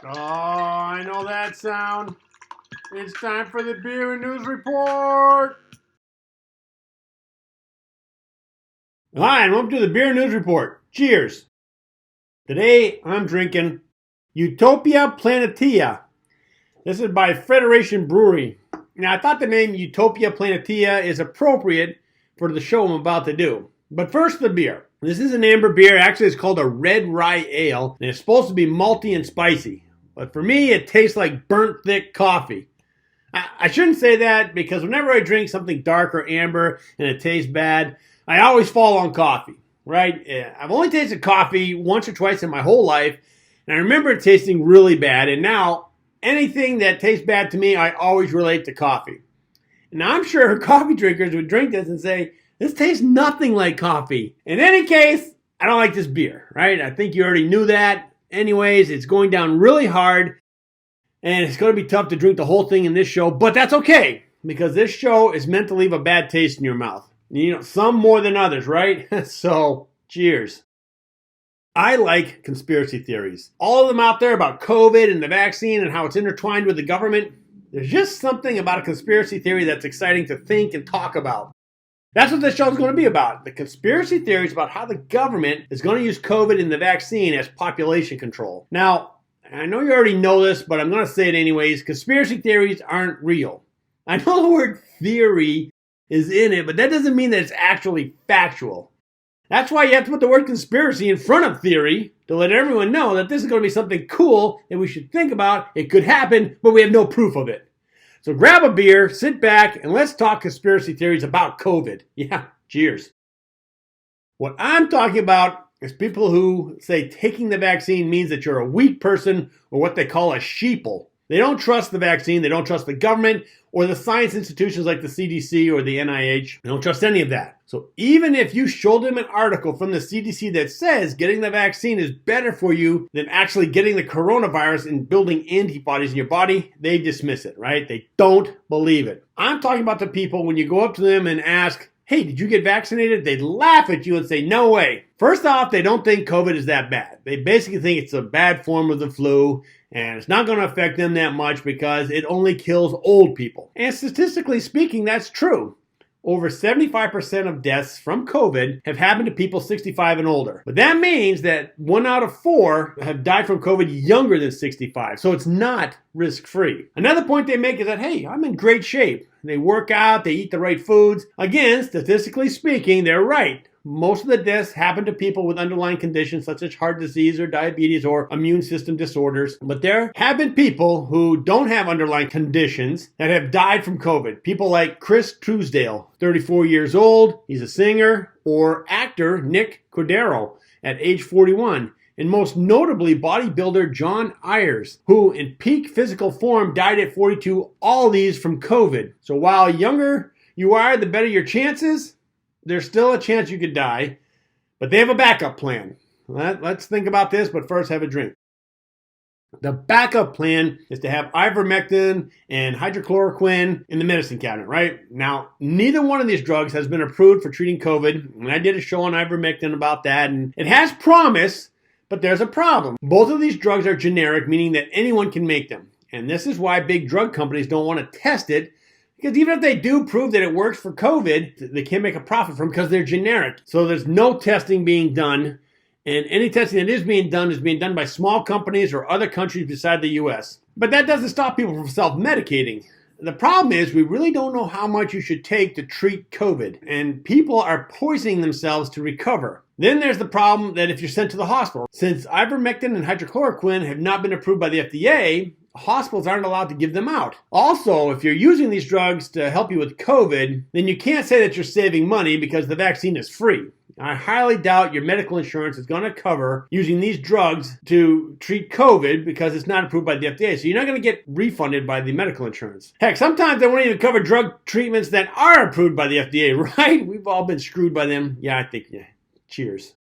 Oh, I know that sound. It's time for the Beer and News Report. Hi, and welcome to the Beer and News Report. Cheers. Today, I'm drinking Utopia Planitia. This is by Federation Brewery. Now, I thought the name Utopia Planitia is appropriate for the show I'm about to do. But first, the beer. This is an amber beer. Actually, it's called a red rye ale, and it's supposed to be malty and spicy. But for me, it tastes like burnt thick coffee. I shouldn't say that because whenever I drink something dark or amber and it tastes bad, I always fall on coffee, right? I've only tasted coffee once or twice in my whole life, and I remember it tasting really bad, and now anything that tastes bad to me, I always relate to coffee. Now, I'm sure coffee drinkers would drink this and say, this tastes nothing like coffee. In any case, I don't like this beer, right? I think you already knew that. Anyways, it's going down really hard, and it's going to be tough to drink the whole thing in this show, but that's okay, because this show is meant to leave a bad taste in your mouth. You know, some more than others, right? So, cheers. I like conspiracy theories. All of them out there about COVID and the vaccine and how it's intertwined with the government. There's just something about a conspiracy theory that's exciting to think and talk about. That's what this show is going to be about. The conspiracy theories about how the government is going to use COVID and the vaccine as population control. Now, I know you already know this, but I'm going to say it anyways. Conspiracy theories aren't real. I know the word theory is in it, but that doesn't mean that it's actually factual. That's why you have to put the word conspiracy in front of theory to let everyone know that this is going to be something cool that we should think about. It could happen, but we have no proof of it. So grab a beer, sit back, and let's talk conspiracy theories about COVID. Yeah, cheers. What I'm talking about is people who say taking the vaccine means that you're a weak person or what they call a sheeple. They don't trust the vaccine, they don't trust the government or the science institutions like the CDC or the NIH. They don't trust any of that. So even if you showed them an article from the CDC that says getting the vaccine is better for you than actually getting the coronavirus and building antibodies in your body, they dismiss it, right? They don't believe it. I'm talking about the people when you go up to them and ask, hey, did you get vaccinated? They laugh at you and say, no way. First off, they don't think COVID is that bad. They basically think it's a bad form of the flu, and it's not going to affect them that much because it only kills old people. And statistically speaking, that's true. Over 75% of deaths from COVID have happened to people 65 and older. But that means that 1 out of 4 have died from COVID younger than 65. So it's not risk-free. Another point they make is that, hey, I'm in great shape. They work out, they eat the right foods. Again, statistically speaking, they're right. Most of the deaths happen to people with underlying conditions such as heart disease or diabetes or immune system disorders. But there have been people who don't have underlying conditions that have died from COVID. People like Chris Truesdale, 34 years old. He's a singer, or actor Nick Cordero at age 41. And most notably, bodybuilder John Ayers, who in peak physical form died at 42, all these from COVID. So while younger you are, the better your chances. There's still a chance you could die, but they have a backup plan. Let's think about this, but first have a drink. The backup plan is to have ivermectin and hydrochloroquine in the medicine cabinet, right? Now, neither one of these drugs has been approved for treating COVID, and I did a show on ivermectin about that, and it has promise, but there's a problem. Both of these drugs are generic, meaning that anyone can make them, and this is why big drug companies don't want to test it. Because even if they do prove that it works for COVID, they can't make a profit from it because they're generic. So there's no testing being done. And any testing that is being done by small companies or other countries beside the U.S. But that doesn't stop people from self-medicating. The problem is we really don't know how much you should take to treat COVID. And people are poisoning themselves to recover. Then there's the problem that if you're sent to the hospital, since ivermectin and hydrochloroquine have not been approved by the FDA, hospitals aren't allowed to give them out. Also, if you're using these drugs to help you with COVID, then you can't say that you're saving money because the vaccine is free. I highly doubt your medical insurance is going to cover using these drugs to treat COVID because it's not approved by the FDA. So you're not going to get refunded by the medical insurance. Heck, sometimes they won't even cover drug treatments that are approved by the FDA, right? We've all been screwed by them. Yeah, I think, yeah. Cheers.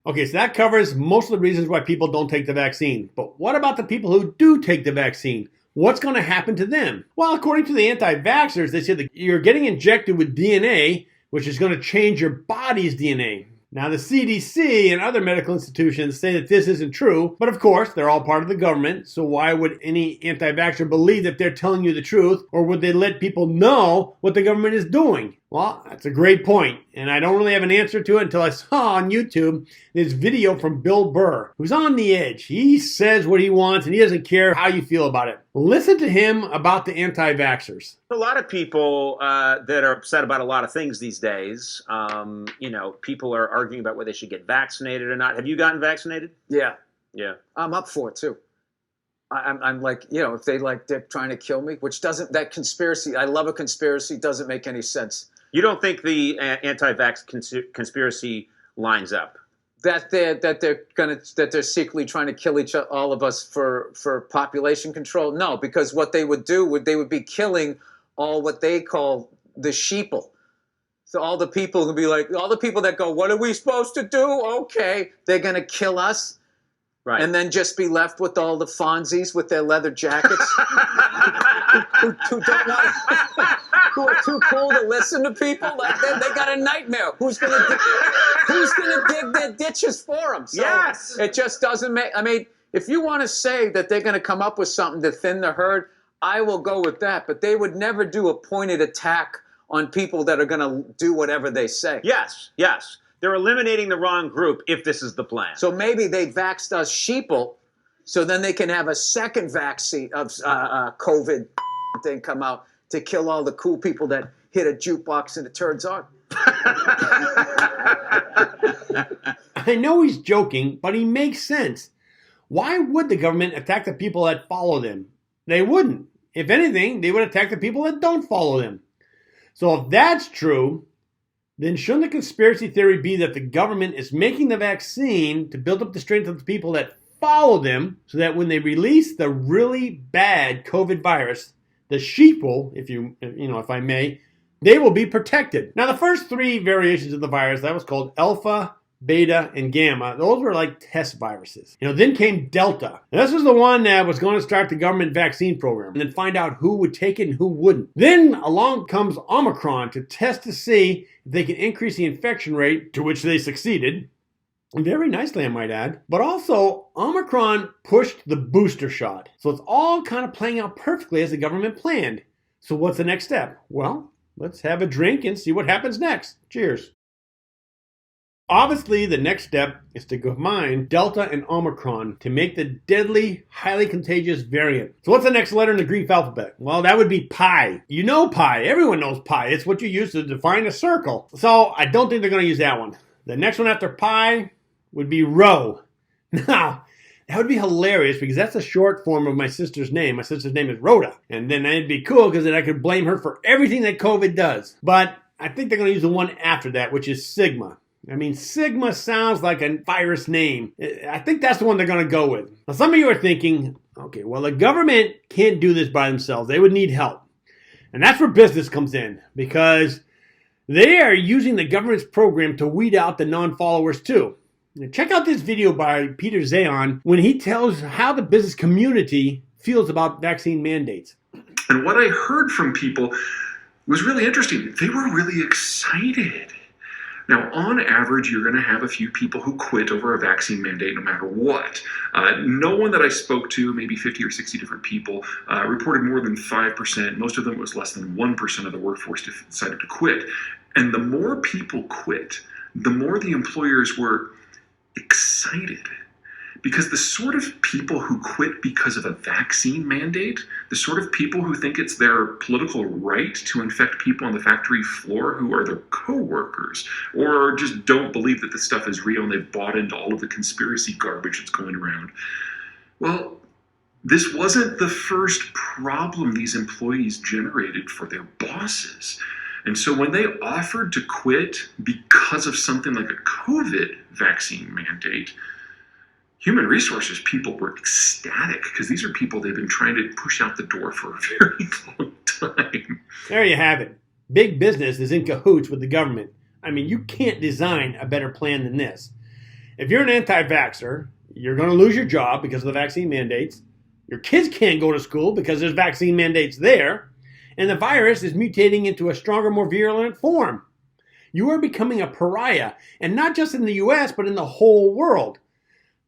Okay, so that covers most of the reasons why people don't take the vaccine. But what about the people who do take the vaccine? What's going to happen to them? Well, according to the Antivaxxers, they say that you're getting injected with DNA, which is going to change your body's DNA. Now, the CDC and other medical institutions say that this isn't true, but of course, they're all part of the government, so why would any anti-vaxxer believe that they're telling you the truth, or would they let people know what the government is doing? Well, that's a great point, and I don't really have an answer to it until I saw on YouTube this video from Bill Burr, who's on the edge. He says what he wants, and he doesn't care how you feel about it. Listen to him about the anti-vaxxers. A lot of people that are upset about a lot of things these days. People are arguing about whether they should get vaccinated or not. Have you gotten vaccinated? Yeah. Yeah. I'm up for it too. I'm like, if they're trying to kill me, which doesn't, that conspiracy, I love a conspiracy, doesn't make any sense. You don't think the anti-vax conspiracy lines up? That they're secretly trying to kill all of us for population control? No, because what they would do they would be killing all what they call the sheeple. So all the people would be like, all the people that go, what are we supposed to do? Okay, they're going to kill us. Right. And then just be left with all the Fonzies with their leather jackets who are too cool to listen to people. Like they got a nightmare. Who's gonna dig their ditches for them? So yes. It just doesn't make. I mean, if you want to say that they're going to come up with something to thin the herd, I will go with that. But they would never do a pointed attack on people that are going to do whatever they say. Yes. Yes. They're eliminating the wrong group if this is the plan. So maybe they vaxxed us Sheeple, so then they can have a second vaccine of COVID thing come out to kill all the cool people that hit a jukebox and it turns on. I know he's joking, but he makes sense. Why would the government attack the people that follow them? They wouldn't. If anything, they would attack the people that don't follow them. So if that's true, then shouldn't the conspiracy theory be that the government is making the vaccine to build up the strength of the people that follow them so that when they release the really bad COVID virus, the sheeple, if I may, they will be protected? Now, the first three variations of the virus, that was called alpha, beta, and gamma, those were like test viruses. Then came Delta. And this was the one that was going to start the government vaccine program and then find out who would take it and who wouldn't. Then along comes Omicron to test to see if they can increase the infection rate, to which they succeeded. Very nicely, I might add. But also, Omicron pushed the booster shot. So it's all kind of playing out perfectly as the government planned. So what's the next step? Well, let's have a drink and see what happens next. Cheers. Obviously, the next step is to combine Delta and Omicron to make the deadly, highly contagious variant. So what's the next letter in the Greek alphabet? Well, that would be pi. You know pi. Everyone knows pi. It's what you use to define a circle. So I don't think they're going to use that one. The next one after pi would be rho. Now, that would be hilarious because that's a short form of my sister's name. My sister's name is Rhoda. And then it'd be cool because then I could blame her for everything that COVID does. But I think they're going to use the one after that, which is sigma. I mean, sigma sounds like a virus name. I think that's the one they're going to go with. Now, some of you are thinking, okay, well, the government can't do this by themselves. They would need help. And that's where business comes in, because they are using the government's program to weed out the non-followers too. Now, check out this video by Peter Zayon when he tells how the business community feels about vaccine mandates. And what I heard from people was really interesting. They were really excited. Now, on average, you're going to have a few people who quit over a vaccine mandate no matter what. No one that I spoke to, maybe 50 or 60 different people, reported more than 5%. Most of them, it was less than 1% of the workforce decided to quit. And the more people quit, the more the employers were excited. Because the sort of people who quit because of a vaccine mandate, the sort of people who think it's their political right to infect people on the factory floor who are their co-workers, or just don't believe that this stuff is real and they've bought into all of the conspiracy garbage that's going around. Well, this wasn't the first problem these employees generated for their bosses. And so when they offered to quit because of something like a COVID vaccine mandate, human resources people were ecstatic because these are people they've been trying to push out the door for a very long time. There you have it. Big business is in cahoots with the government. I mean, you can't design a better plan than this. If you're an anti-vaxxer, you're going to lose your job because of the vaccine mandates. Your kids can't go to school because there's vaccine mandates there. And the virus is mutating into a stronger, more virulent form. you are becoming a pariah. And not just in the US, but in the whole world.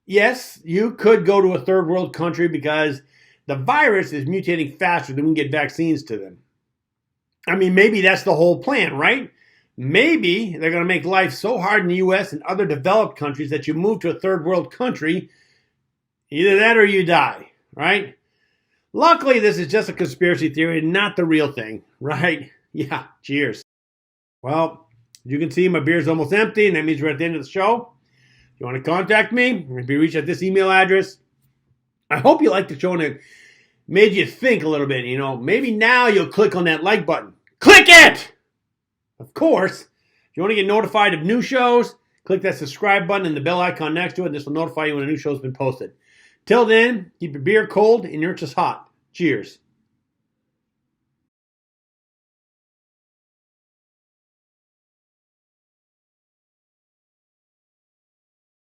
Yes, you could go to a third world country because the virus is mutating faster than we can get vaccines to them. I mean, maybe that's the whole plan, right? Maybe they're going to make life so hard in the US and other developed countries that you move to a third world country. Either that or you die, right? Luckily, this is just a conspiracy theory, not the real thing, right? Yeah, cheers. Well, as you can see, my beer's almost empty, and that means we're at the end of the show. If you want to contact me, you can be reached at this email address. I hope you liked the show and it made you think a little bit. Maybe now you'll click on that like button. Click it! Of course, if you want to get notified of new shows, click that subscribe button and the bell icon next to it. This will notify you when a new show has been posted. Till then, keep your beer cold and your interests hot. Cheers.